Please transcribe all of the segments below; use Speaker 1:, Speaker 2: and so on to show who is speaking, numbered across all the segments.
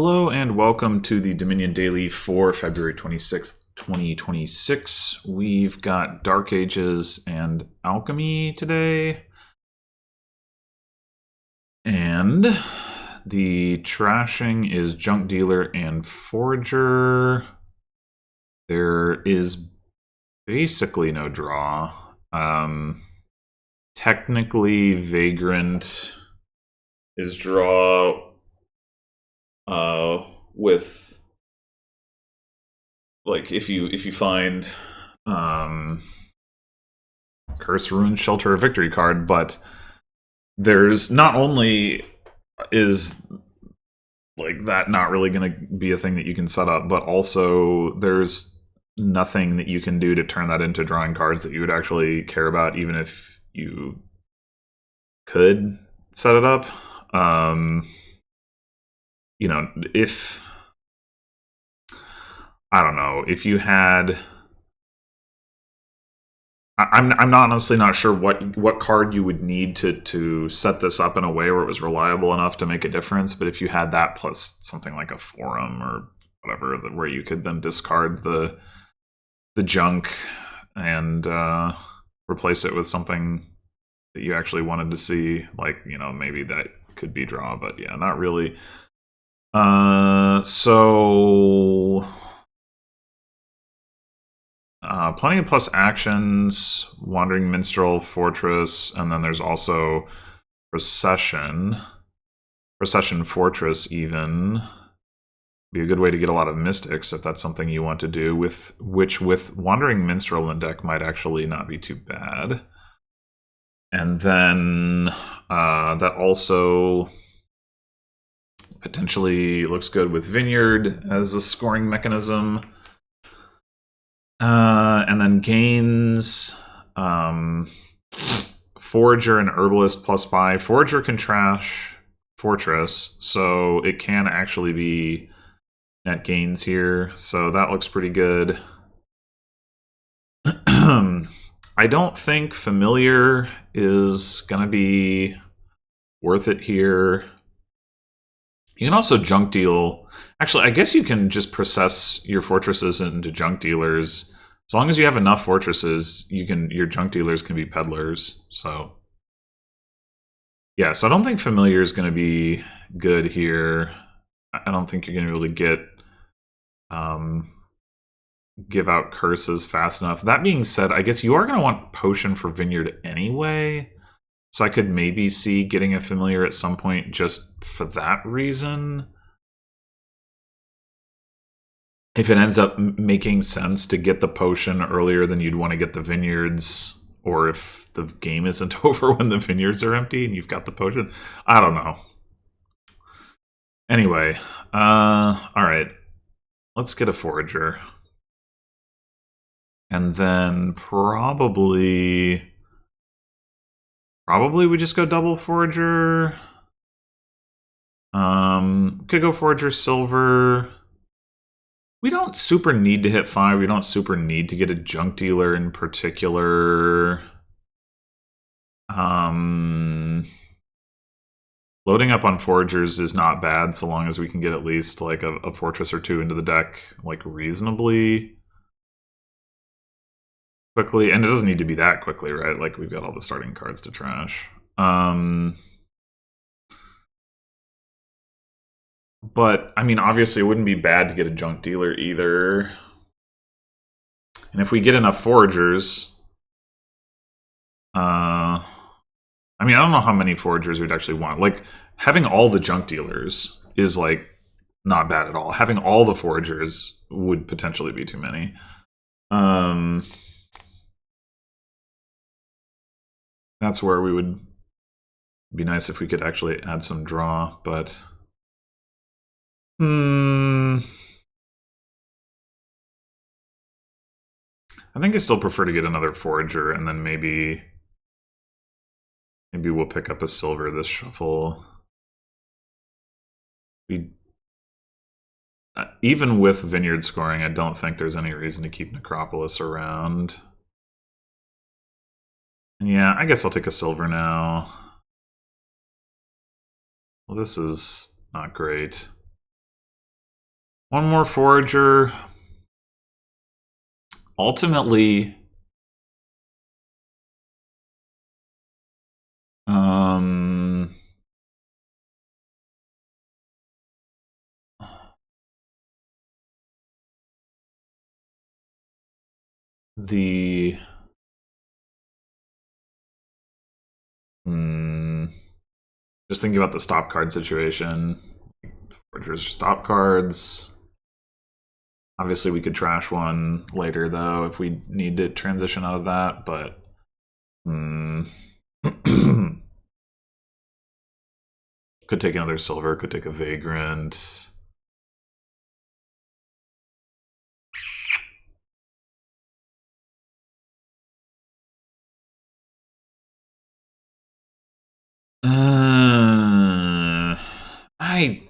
Speaker 1: Hello and welcome to the Dominion Daily for February 26th, 2026. We've got Dark Ages and Alchemy today. And the trashing is Junk Dealer and Forager. There is basically no draw. Technically, Vagrant is draw with, like, if you find Curse, Ruin, Shelter, or Victory card, but there's not only is like that not really going to be a thing that you can set up, but also there's nothing that you can do to turn that into drawing cards that you would actually care about, even if you could set it up. You know, if I don't know, if you had, I'm not honestly not sure what card you would need to set this up in a way where it was reliable enough to make a difference. But if you had that plus something like a Forum or whatever, where you could then discard the junk and replace it with something that you actually wanted to see, like, you know, maybe that could be draw. But yeah, not really. Plenty of plus actions, Wandering Minstrel, Fortress, and then there's also Procession Fortress even. Be a good way to get a lot of Mystics if that's something you want to do, with Wandering Minstrel in the deck might actually not be too bad. And then that also potentially looks good with Vineyard as a scoring mechanism. And then gains Forager and Herbalist plus buy. Forager can trash Fortress, so it can actually be net gains here. So that looks pretty good. I don't think Familiar is going to be worth it here. You can also junk deal. Actually, I guess you can just process your fortresses into junk dealers. As long as you have enough fortresses, your junk dealers can be peddlers. So yeah, so I don't think Familiar is going to be good here. I don't think you're going to really give out curses fast enough. That being said, I guess you are going to want Potion for Vineyard anyway. So I could maybe see getting a Familiar at some point just for that reason. If it ends up making sense to get the Potion earlier than you'd want to get the Vineyards, or if the game isn't over when the Vineyards are empty and you've got the Potion. I don't know. Anyway, alright. Let's get a Forager. And then probably we just go double Forager. Could go Forager Silver. We don't super need to hit 5. We don't super need to get a junk dealer in particular. Loading up on Foragers is not bad, so long as we can get at least like a fortress or two into the deck, like, reasonably quickly. And it doesn't need to be that quickly, right? Like, we've got all the starting cards to trash. But, I mean, obviously it wouldn't be bad to get a junk dealer either. And if we get enough Foragers... I mean, I don't know how many Foragers we'd actually want. Like, having all the junk dealers is, like, not bad at all. Having all the Foragers would potentially be too many. That's where we would be nice if we could actually add some draw, but... I think I still prefer to get another Forager, and then maybe we'll pick up a silver this shuffle. Even with Vineyard scoring, I don't think there's any reason to keep Necropolis around. Yeah, I guess I'll take a silver now. Well, this is not great. One more forager. Ultimately, the just thinking about the stop card situation. Foragers stop cards. Obviously, we could trash one later, though, if we need to transition out of that, but... could take another silver, could take a vagrant. I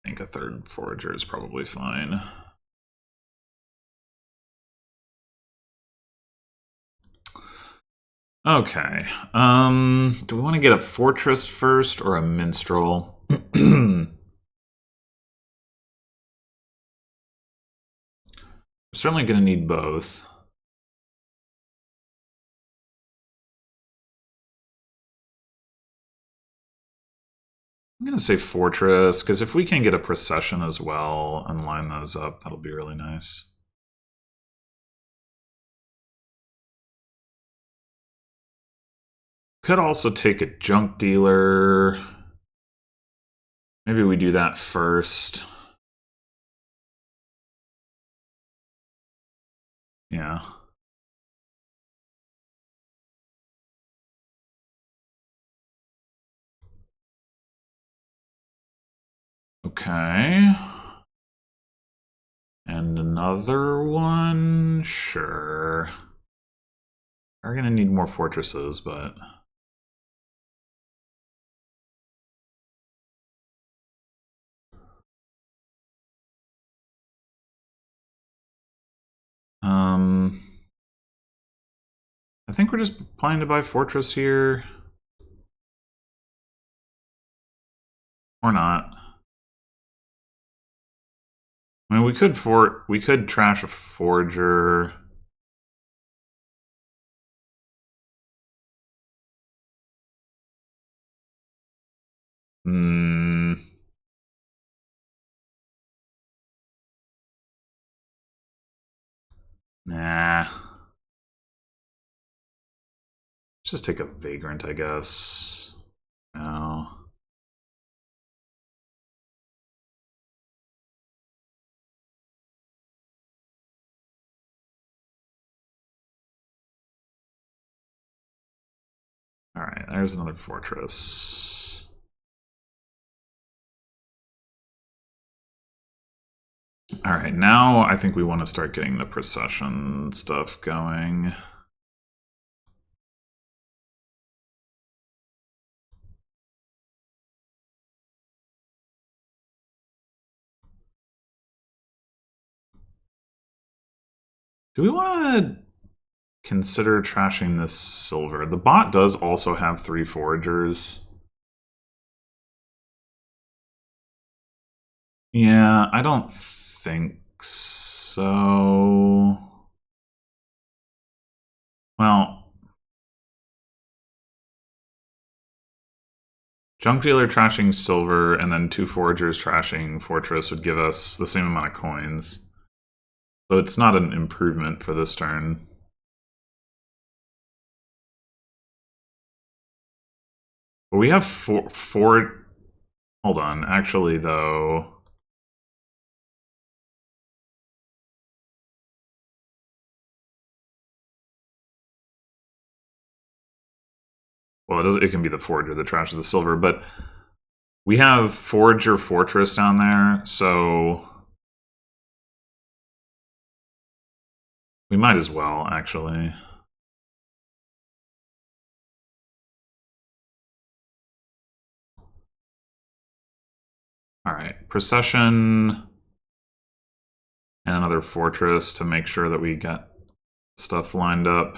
Speaker 1: think a third forager is probably fine. Okay. Do we want to get a fortress first or a minstrel? We're certainly going to need both. I'm going to say fortress, because if we can get a procession as well and line those up, that'll be really nice. Could also take a junk dealer. Maybe we do that first. Yeah. Okay. And another one? Sure. We're gonna need more fortresses, but... I think we're just planning to buy fortress here. Or not. I mean, we could trash a forger. Nah. Let's just take a vagrant, I guess. No. Alright, there's another fortress. Alright, now I think we want to start getting the procession stuff going. Do we want to consider trashing this silver? The bot does also have 3 foragers. Yeah, I don't think so. Well, junk dealer trashing silver and then 2 foragers trashing fortress would give us the same amount of coins. So it's not an improvement for this turn. But we have four. Hold on, actually though. Well, it can be the forager that trashes the silver, but we have forager fortress down there, so we might as well, actually. Alright, procession and another fortress to make sure that we get stuff lined up.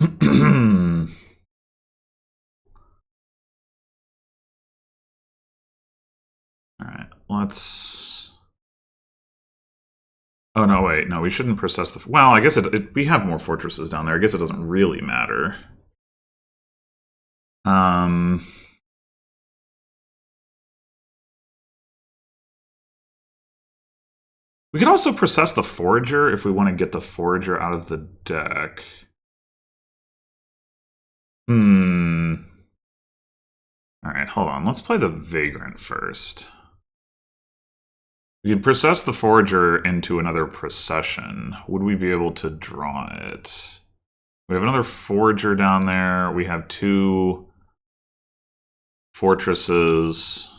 Speaker 1: All right, let's. Oh no, wait, no, we shouldn't process the. Well, I guess we have more fortresses down there. I guess it doesn't really matter. We could also process the Forager if we want to get the Forager out of the deck. Alright, hold on. Let's play the Vagrant first. We could process the Forager into another procession. Would we be able to draw it? We have another Forager down there. We have 2 Fortresses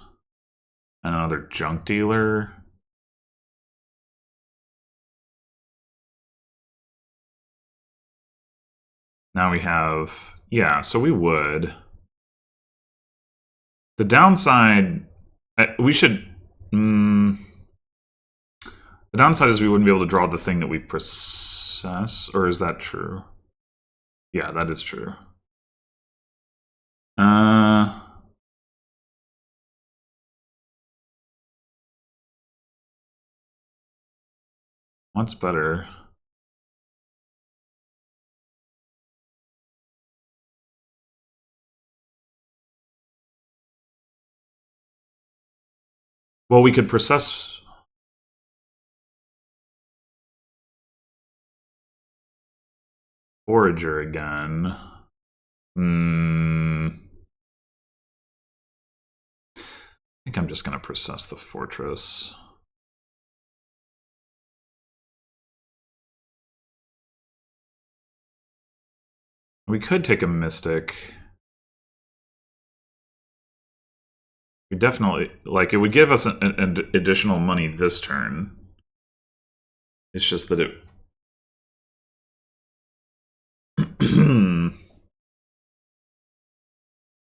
Speaker 1: and another Junk Dealer. Now we have... Yeah, so we would. The downside... We should... the downside is we wouldn't be able to draw the thing that we process. Or is that true? Yeah, that is true. What's better? Well, we could process... Forager again. I think I'm just going to process the Fortress. We could take a Mystic. We definitely... Like, it would give us an additional money this turn. It's just that it...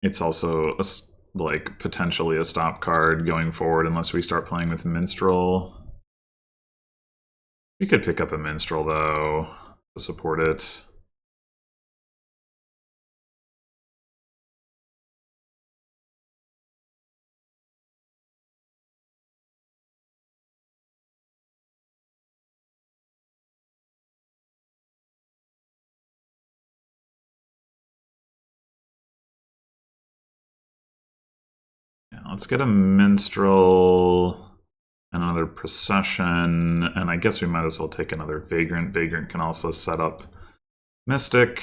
Speaker 1: It's also, like, potentially a stop card going forward unless we start playing with Minstrel. We could pick up a Minstrel, though, to support it. Let's get a Minstrel, another Procession, and I guess we might as well take another Vagrant. Vagrant can also set up Mystic.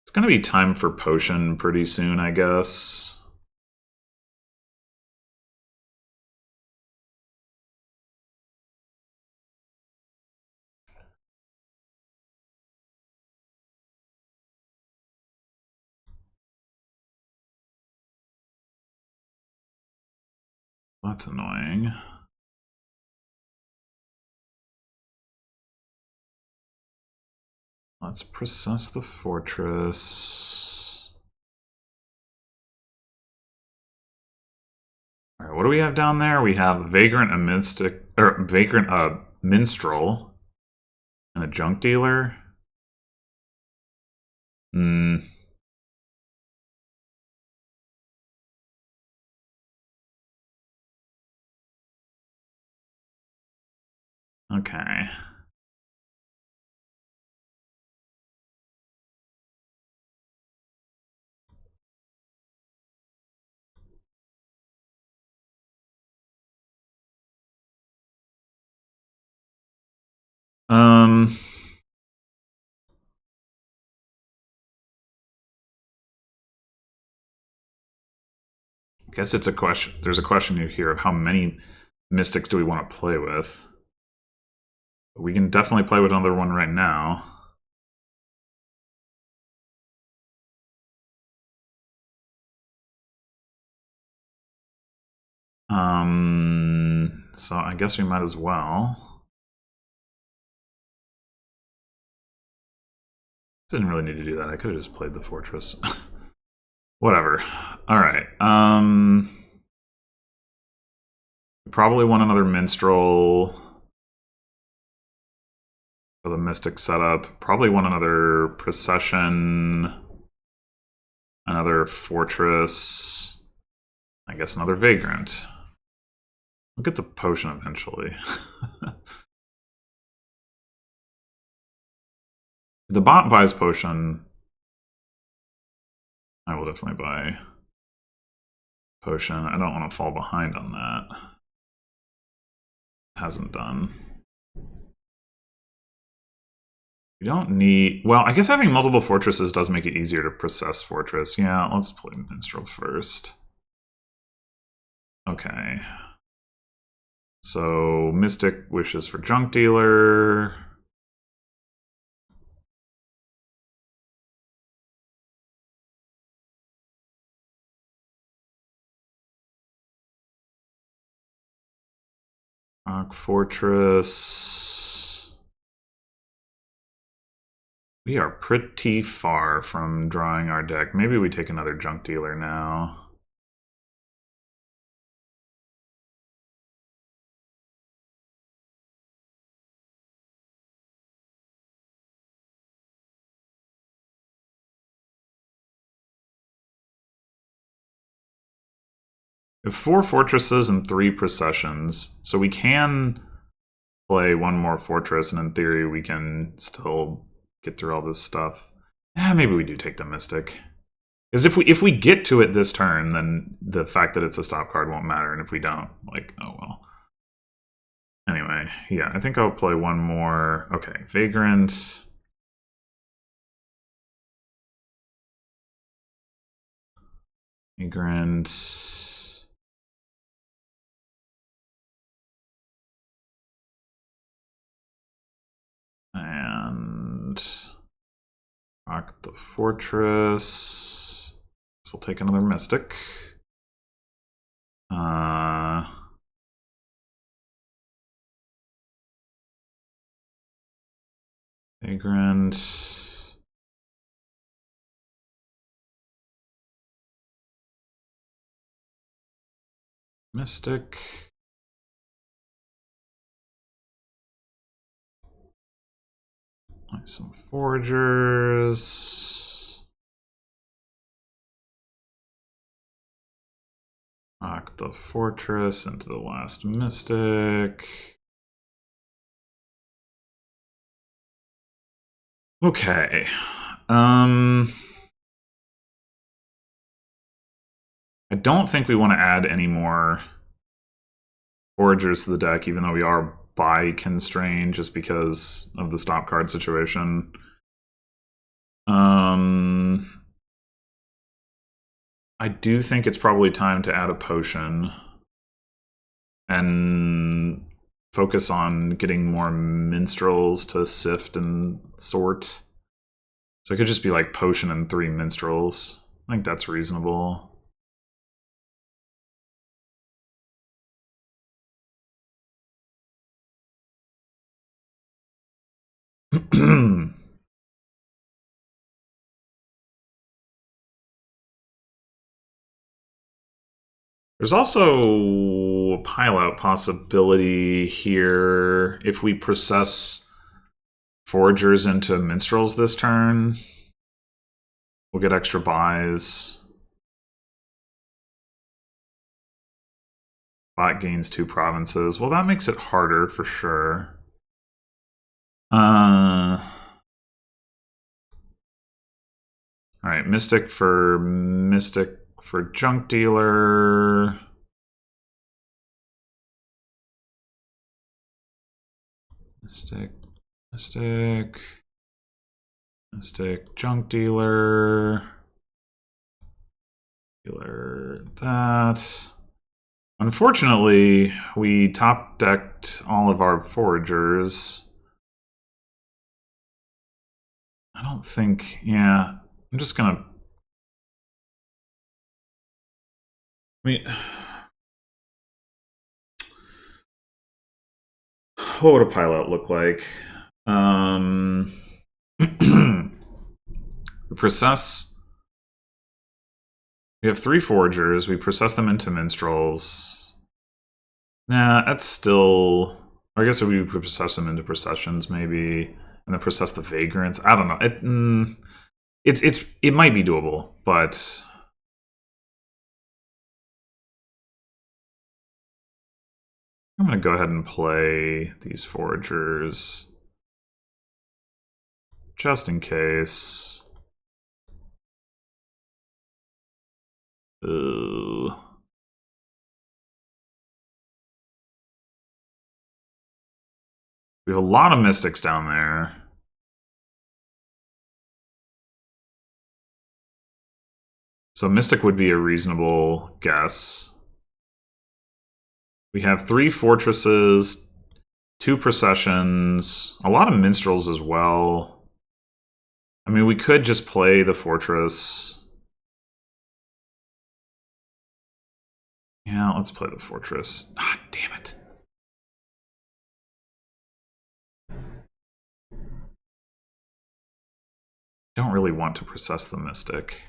Speaker 1: It's going to be time for Potion pretty soon, I guess. That's annoying. Let's process the Fortress. Alright, what do we have down there? We have Vagrant, a Mystic, or Vagrant, a Minstrel, and a Junk Dealer. Okay. I guess it's a question. There's a question here of how many Mystics do we want to play with? We can definitely play with another one right now. So I guess we might as well. Didn't really need to do that. I could have just played the Fortress. Whatever. Alright. We probably want another Minstrel. for the Mystic setup. Probably want another Procession, another Fortress, I guess another Vagrant. We'll get the potion eventually. If the bot buys potion, I will definitely buy potion. I don't want to fall behind on that. Hasn't done. You don't need... Well, I guess having multiple fortresses does make it easier to process fortress. Yeah, let's play Minstrel first. Okay. So, Mystic wishes for Junk Dealer. Rock Fortress. We are pretty far from drawing our deck. Maybe we take another Junk Dealer now. We have 4 fortresses and 3 processions, so we can play one more fortress, and in theory we can still get through all this stuff. Maybe we do take the Mystic. Because if we get to it this turn, then the fact that it's a stop card won't matter, and if we don't, like, oh well. Anyway, yeah, I think I'll play one more. Okay, Vagrant. Vagrant. And rock the Fortress. This will take another Mystic. Vagrant. Mystic. Some Foragers. Rock the Fortress into the last Mystic. Okay. I don't think we want to add any more Foragers to the deck, even though we are buy constrained just because of the stop card situation. I do think it's probably time to add a potion and focus on getting more minstrels to sift and sort. So it could just be like potion and 3 minstrels. I think that's reasonable. There's also a pile-out possibility here. If we process Foragers into Minstrels this turn, we'll get extra buys. Bot gains 2 provinces. Well, that makes it harder for sure. Alright, Mystic for Junk Dealer. Mystic, Junk Dealer. Dealer that. Unfortunately, we top decked all of our Foragers. I don't think, yeah, I'm just gonna... what would a pile-out look like? We process... We have 3 Foragers, we process them into Minstrels. Nah, that's still... Or I guess we process them into Processions, maybe. and then process the vagrants. I don't know. It might be doable, but I'm going to go ahead and play these foragers just in case. Ooh. We have a lot of mystics down there. So mystic would be a reasonable guess. We have 3 fortresses, 2 processions, a lot of minstrels as well. I mean, we could just play the fortress. Yeah, let's play the fortress. Ah, damn it. Don't really want to process the mystic.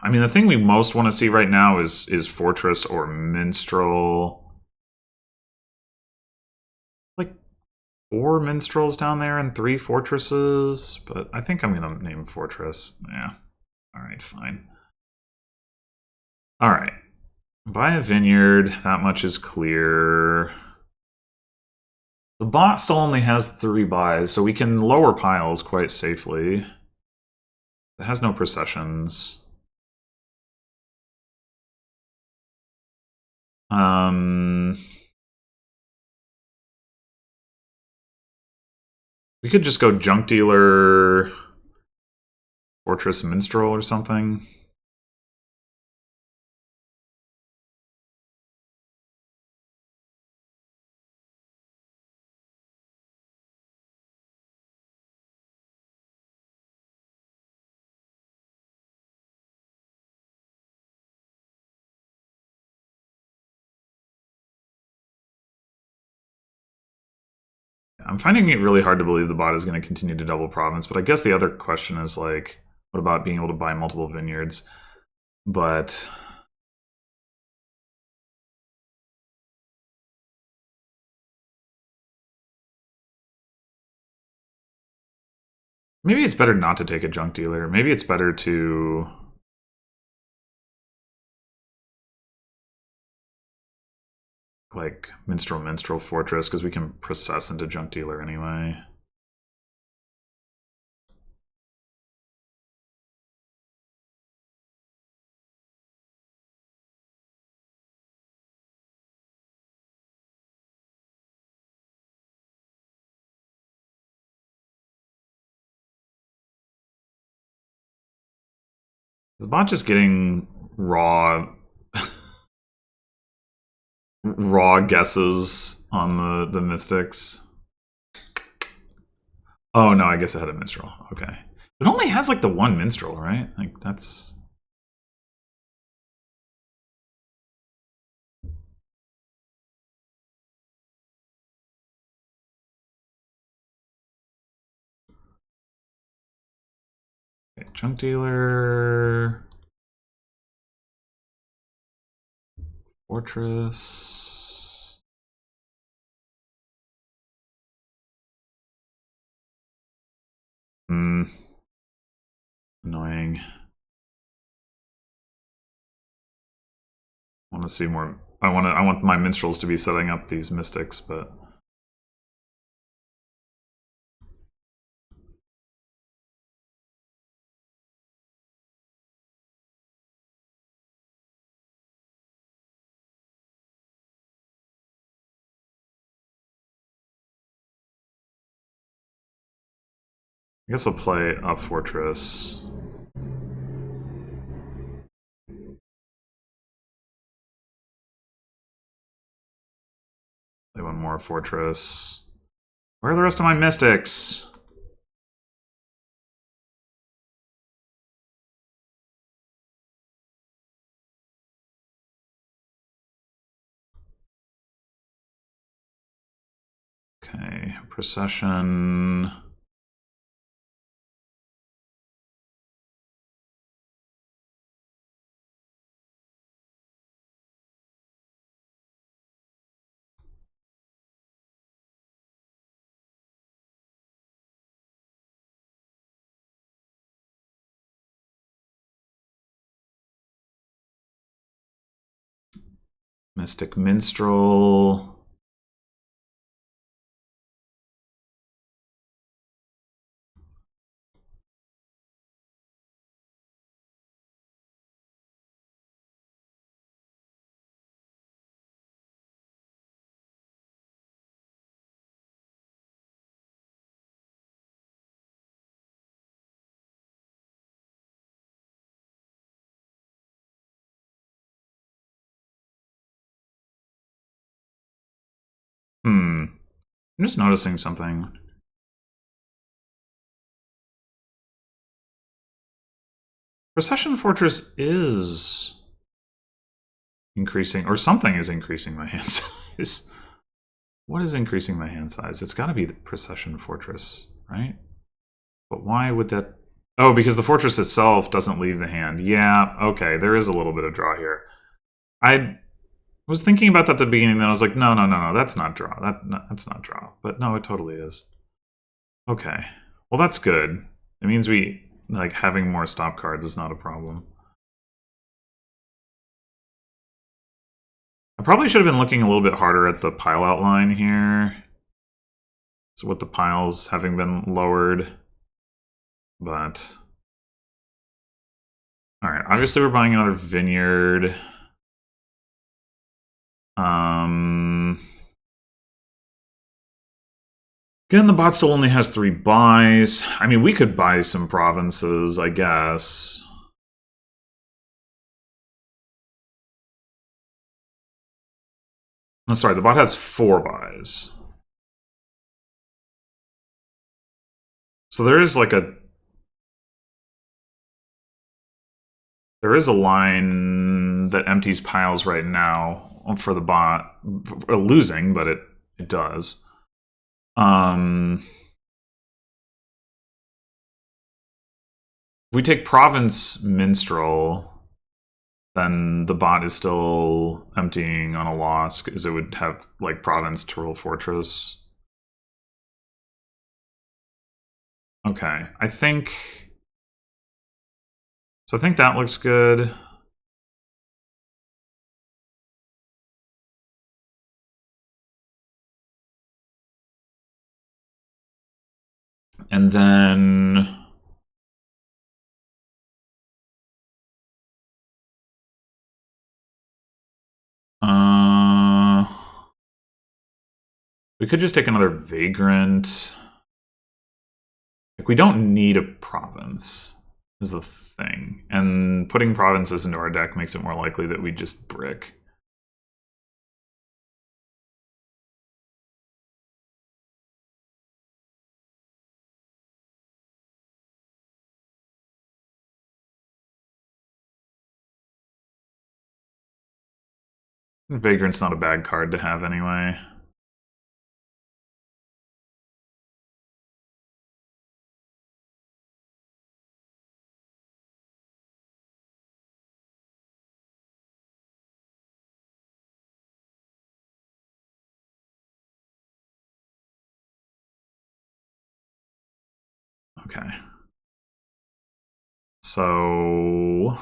Speaker 1: I mean, the thing we most want to see right now is fortress or minstrel. Like 4 minstrels down there and 3 fortresses, but I think I'm gonna name fortress. Yeah. All right, fine. All right. Buy a vineyard. That much is clear. The bot still only has 3 buys, so we can lower piles quite safely. It has no processions. We could just go junk dealer, fortress minstrel or something. I'm finding it really hard to believe the bot is going to continue to double province, but I guess the other question is like, what about being able to buy multiple vineyards? But maybe it's better not to take a junk dealer. Maybe it's better to like minstrel fortress because we can process into junk dealer anyway. Is the bot just getting raw guesses on the mystics? Oh no, I guess it had a minstrel. Okay. It only has like the 1 minstrel, right? Like that's okay, junk dealer. Fortress. Annoying. I want to see more. I want my minstrels to be setting up these mystics, but I guess I'll play a fortress. Play 1 more fortress. Where are the rest of my mystics? Okay, procession. Mystic Minstrel. I'm just noticing something. Procession Fortress is increasing, or something is increasing my hand size. What is increasing my hand size? It's got to be the Procession Fortress, right? But why would that... Oh, because the fortress itself doesn't leave the hand. Yeah, okay, there is a little bit of draw here. I was thinking about that at the beginning, then I was like, no, that's not draw. That's not draw. But no, it totally is. Okay. Well, that's good. It means we, like, having more stop cards is not a problem. I probably should have been looking a little bit harder at the pile outline here. So with the piles having been lowered. But... Alright, obviously we're buying another vineyard. Again, the bot still only has 3 buys. I mean, we could buy some provinces, I guess. No, sorry, the bot has 4 buys. So there is like a... There is a line that empties piles right now for the bot. Losing, but it does. If we take Province Minstrel, then the bot is still emptying on a loss, because it would have, like, Province to rule Fortress. Okay, I think... So I think that looks good. And then... we could just take another Vagrant. Like, we don't need a province, is the thing. And putting provinces into our deck makes it more likely that we just brick. Vagrant's not a bad card to have anyway. Okay. So...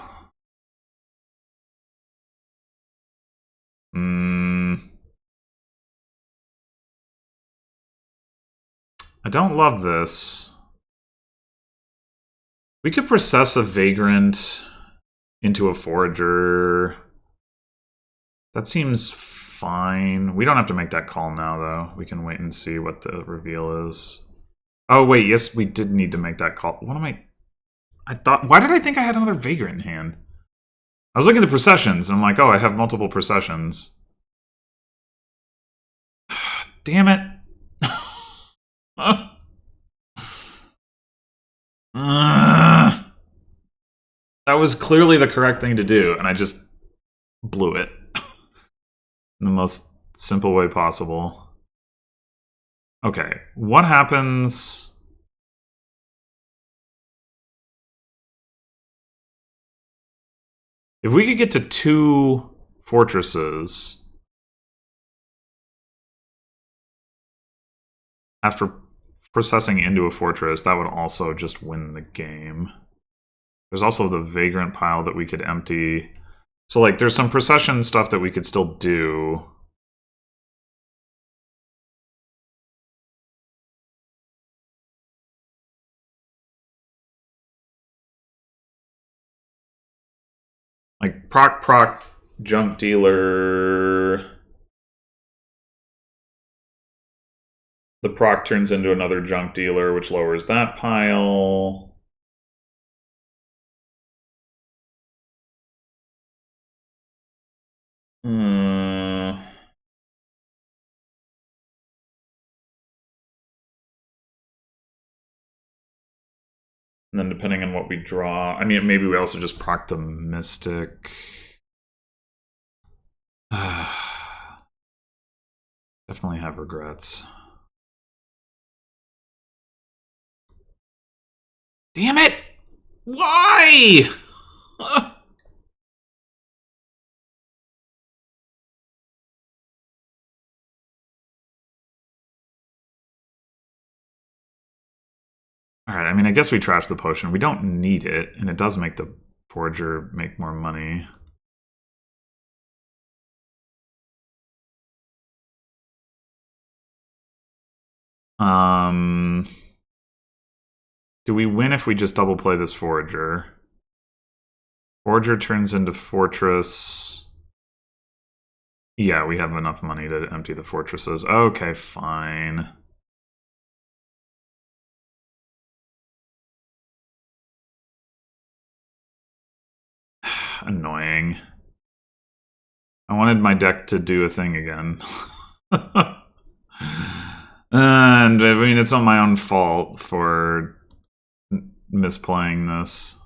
Speaker 1: I don't love this. We could process a Vagrant into a Forager. That seems fine. We don't have to make that call now, though. We can wait and see what the reveal is. Oh, wait, yes, we did need to make that call. What am I thought... Why did I think I had another Vagrant in hand? I was looking at the processions, and I'm like, oh, I have multiple processions. Damn it. That was clearly the correct thing to do, and I just blew it. In the most simple way possible. Okay, what happens... If we could get to 2 fortresses after processing into a fortress, that would also just win the game. There's also the Vagrant pile that we could empty. So, like, there's some procession stuff that we could still do. Like, proc, junk dealer. The proc turns into another junk dealer, which lowers that pile. And then depending on what we draw, I mean, maybe we also just proc the Mystic. Definitely have regrets. Damn it! Why? Alright, I mean, I guess we trash the potion. We don't need it, and it does make the Forger make more money. Do we win if we just double play this Forager? Forager turns into Fortress. Yeah, we have enough money to empty the fortresses. Okay, fine. Annoying. I wanted my deck to do a thing again. And I mean, it's on my own fault for misplaying this.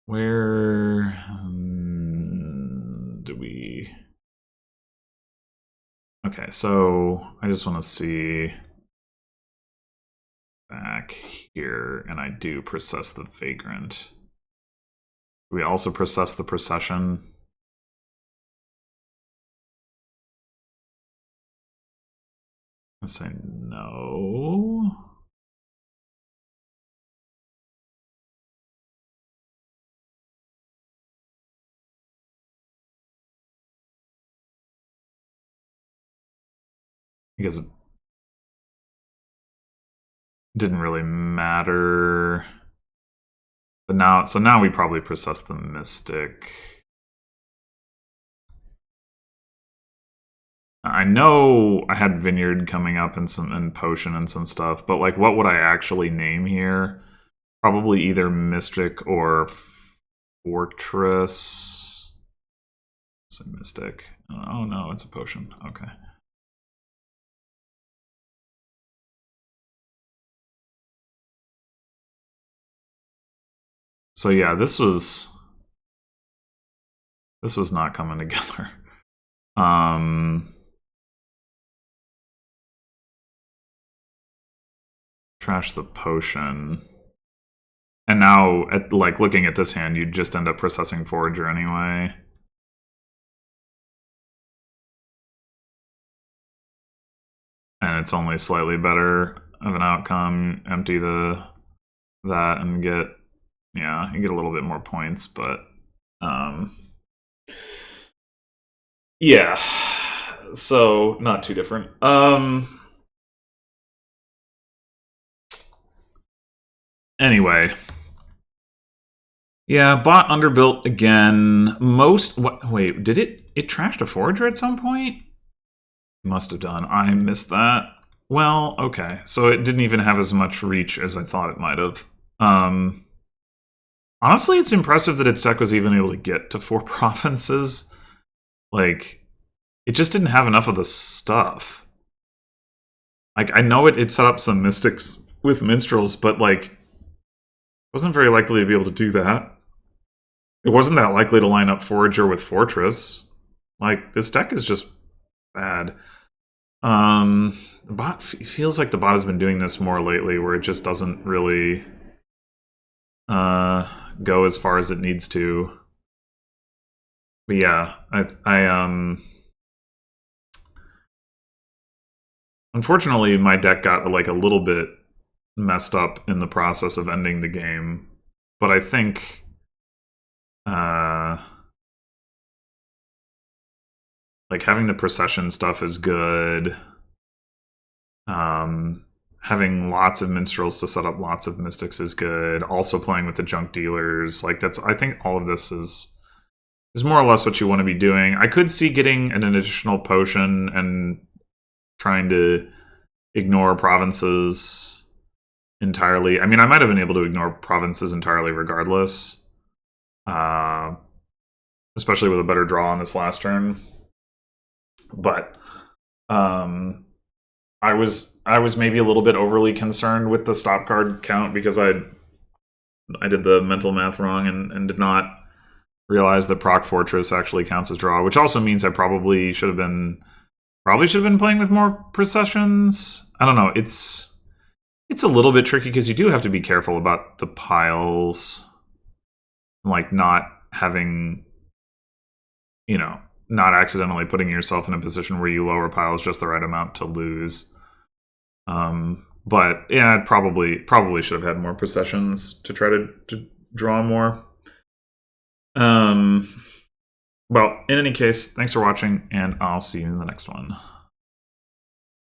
Speaker 1: Where do we... Okay, so I just want to see back here, and I do process the Vagrant. Do we also process the Procession? Let's say no. Because it didn't really matter. But now, so now we probably process the Mystic. I know I had Vineyard coming up and Potion and some stuff, but like, what would I actually name here? Probably either Mystic or Fortress. It's a Mystic. Oh no, it's a Potion. Okay. So yeah, this was not coming together. Trash the Potion. And now, like, looking at this hand, you'd just end up processing Forager anyway. And it's only slightly better of an outcome. Empty that and get, yeah, you get a little bit more points, but yeah. So not too different. Anyway. Yeah, bot underbuilt again. Wait, did it trashed a Forager at some point? Must have done. I missed that. Well, okay. So it didn't even have as much reach as I thought it might have. Honestly, it's impressive that its deck was even able to get to 4 provinces. Like, it just didn't have enough of the stuff. Like, I know it set up some Mystics with Minstrels, but, like, wasn't very likely to be able to do that. It wasn't that likely to line up Forager with Fortress. Like, this deck is just bad. The bot feels like the bot has been doing this more lately, where it just doesn't really go as far as it needs to. But yeah, I unfortunately my deck got like a little bit messed up in the process of ending the game. But I think like having the procession stuff is good. Having lots of minstrels to set up lots of mystics is good. Also playing with the junk dealers, like that's, I think all of this is more or less what you want to be doing. I could see getting an additional potion and trying to ignore provinces entirely. I mean, I might have been able to ignore provinces entirely regardless, especially with a better draw on this last turn. But I was maybe a little bit overly concerned with the stop card count because I did the mental math wrong and did not realize that Proc Fortress actually counts as draw, which also means I probably should have been playing with more processions. I don't know. It's a little bit tricky because you do have to be careful about the piles, like not having, not accidentally putting yourself in a position where you lower piles just the right amount to lose. But yeah, probably should have had more processions to try to draw more. Well, in any case, thanks for watching, and I'll see you in the next one.